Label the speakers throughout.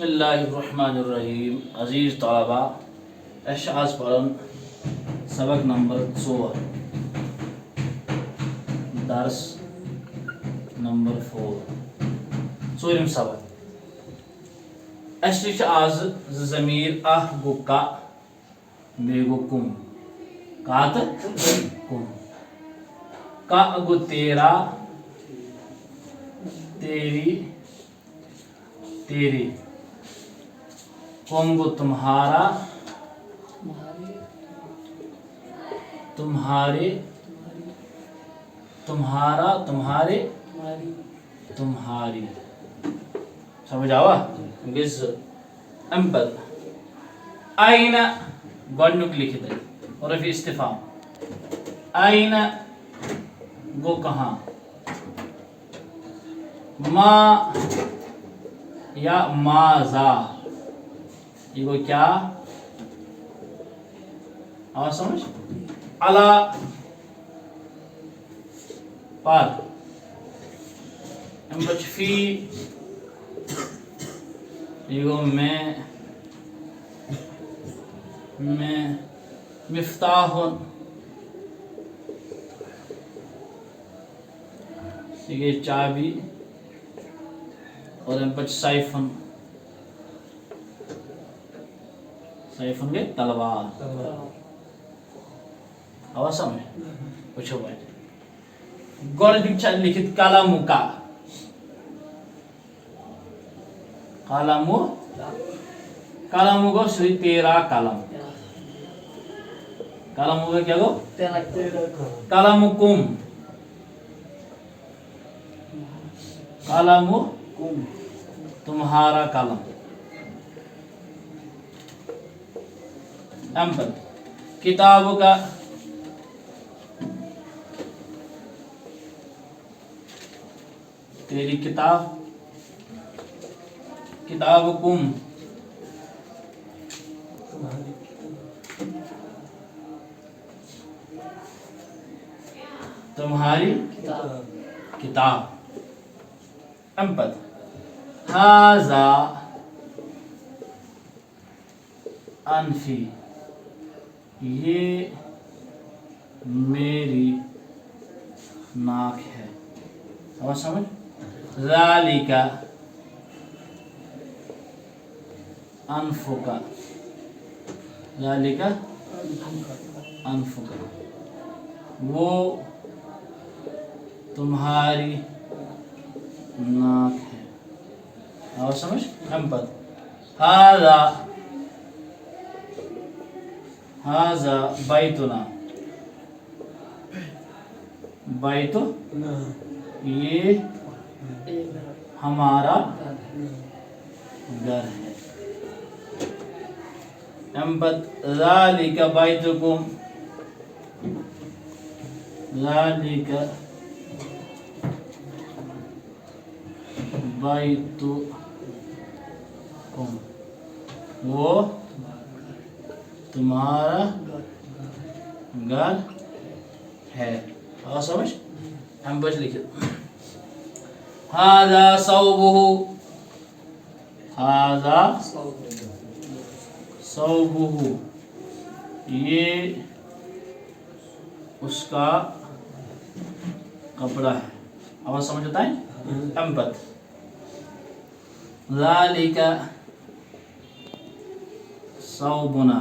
Speaker 1: بسم اللہ الرحمن الرحیم. عزیز طلبہ، اس آز پرن سبق نمبر 4 درس نمبر 4 ژوٗرِم سبق. اس آز ضمیر اہ گو کا بیٚیہِ گو کُم. کا تہٕ کُم. کا گو تیرا، تیری، تیرے. کم گو تمہارا، تمہارے، تمہارا، تمہارے، تمہاری. سمجھ آوا؟ گز ام پت آئین گۄڈنیُک لکھت اور رفع استفہام. آئین گو کہاں. ما یا ماذا یہ گو کیا. آواز سمجھ. علا پر. ام پت فی یہ گو میں مفتاح یہ گئی چابی اور ام پت سیفن. سیفن گئی تلوار. آواز سمجھ. وچھو بھائی گۄڈنیُک چھُ لکھت قلم کا. قلم قلم گو سُے تیرا قلم. قلم ہوگا کیا گو قلم کم. قلم تمہارا قلم. ام پر کتاب کا تیری کتاب. کتاب کم تمہاری کتاب. ام پر ھذا انفی یہ میری ناک ہے. آواز سمجھ. ذالک انفک. ذالک انفک وہ تمہاری ناک ہے. آواز سمجھ. ہم پر ھذا ھذا بیتنا. بیت یہ ہمارا گھر ہے. ام پت ذالک بیتکم. ذالک بیتکم وہ تمہارا گھر ہے. آواز سمجھ. ہم بچ لکھے ھذا ثوبہ. ھذا ثوبہ یہ اس کا کپڑا ہے. آواز سمجھ ہوتا ہے. ام پت ذالک ثوبنا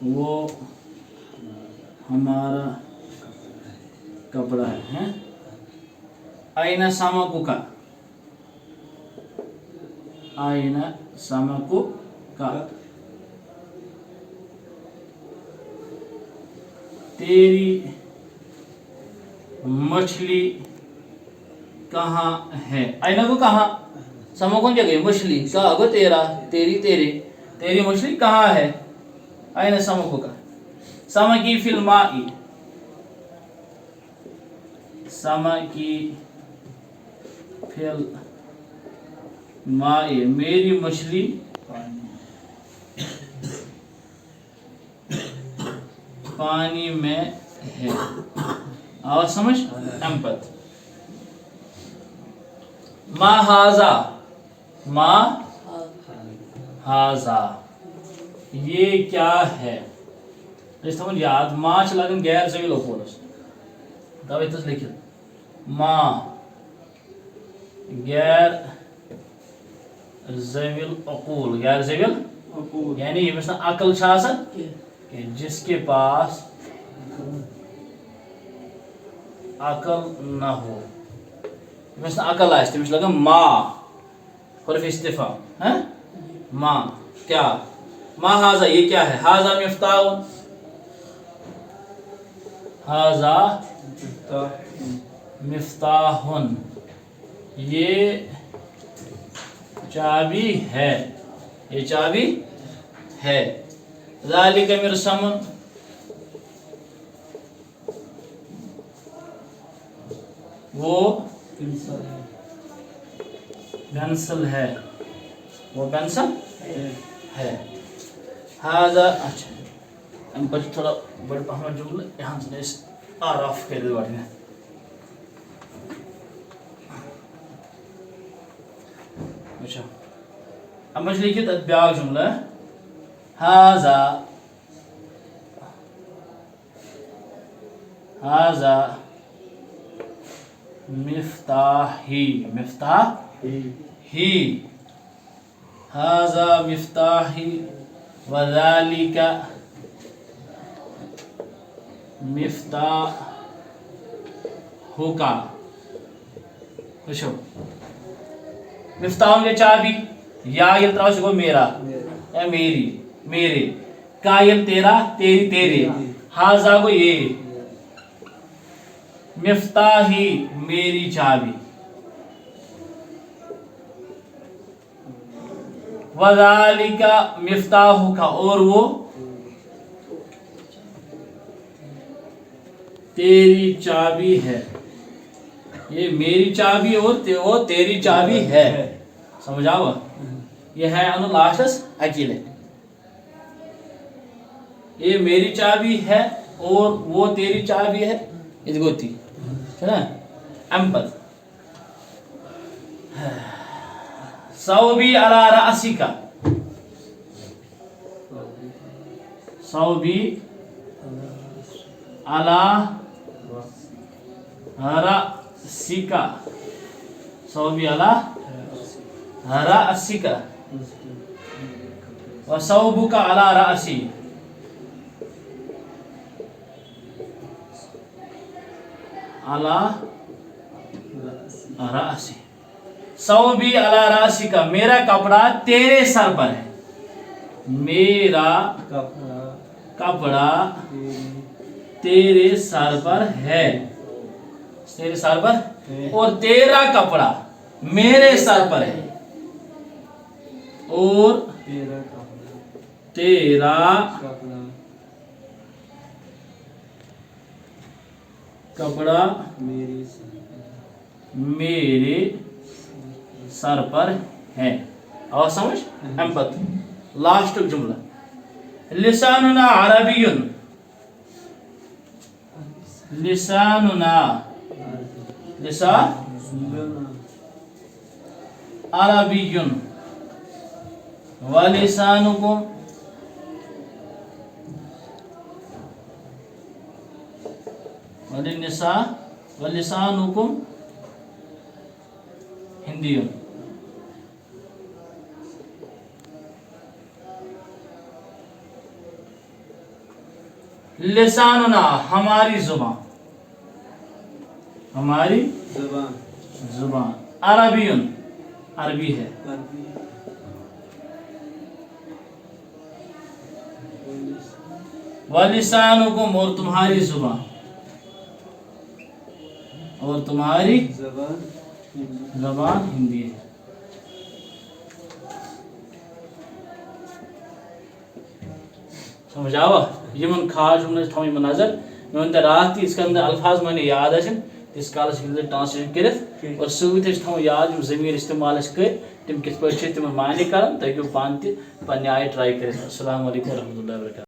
Speaker 1: وہ ہمارا کپڑا ہے. آئین سمکک. آئین سمکک تیری مچھلی کہاں ہے. آئین کو کہاں. سمکن کیا گئی مچھلی. کہاں گو تیرا، تیری، تیرے. تیری مچھلی کہاں ہے. آئین سمکک. سمکی فی الماء. سمکی فی الماء میری مچھلی پانی میں ہے. آواز سمجھ. ام پت ما ھذا ما हाजा ये क्या है थोन याद मा लगन गैर ज़वील ओकूलस तवे तस लिखित मा गैर ज़वील ओकूल गैर ज़वील यानी यमिस ना अकल कि जिसके पास अकल न हो यमिस ना अकल आए तमिस लगन मा हर्फ इस्तिफाम हैं मा क्या मा हाजा ये क्या है हाजा मिफ्ताहुन हाजा मिफ्ताहुन ये चाबी है ये चाबी है ज़ालिका मिरसमुन वो पेंसिल है वो पेंसिल है हाजा अच्छा हम पर थोड़ा बड़ पहला जुमला यहाँ से इस आराफ कर दे बात में अच्छा अब मुझे लिखिए तब ब्याह जुमला हाजा हाजा मिफ्ताही मिफ्ताही हाजा मिफ्ताही वज़ालिका मिफ्ताहुका मिफ्ताह ये चाबी या ये त्रास को मेरा या मेरी मेरे कायल तेरा तेरी तेरे हाजा को ये मिफ्ताही मेरी चाबी वज़ालिका मिफ्ताहुका और वो तेरी चाबी है ये मेरी चाबी और वो तेरी चाबी है समझ आओ ये है अनु लास्टस अकेले ये मेरी चाबी है और वो तेरी चाबी है इधगोती है ना अम्पत सौबी अला रासिका सौबी अला रासिका सौबी अला रासिका व सौबुका अला रासी अला रासी सौबी अला रासिका मेरा कपड़ा तेरे सर पर है मेरा कपड़ा तेरे सर पर है तेरे सर पर और तेरा कपड़ा मेरे सर पर है और तेरा कपड़ा मेरे सर पर है और समझ एम्पथ लास्ट जुमला लिसानुना अरबियुन लिसानुना लिसान अरबियुन वलिसानुकुम वलिनिसा वलिसानुकुम हिंदियुन लिसानुना हमारी जुबान हमारी जुबान अरबियुन अरबी है वलिसानुकुम और तुम्हारी जुबान और तुम्हारी जबान हिंदी है समझ आवा यमन खास जुमले थोई नजर मैं रात इसके अंदर अल्फाज मैंने याद आछन इस काल ट्रांसलेशन करित और सूत थो याद ज़मीर इस्तेमाल कर तम कित पे तम माने कर तक पान तह ट्राई कर अस्सलामु अलैकुम व रहमतुल्लाहि व बरकातहू।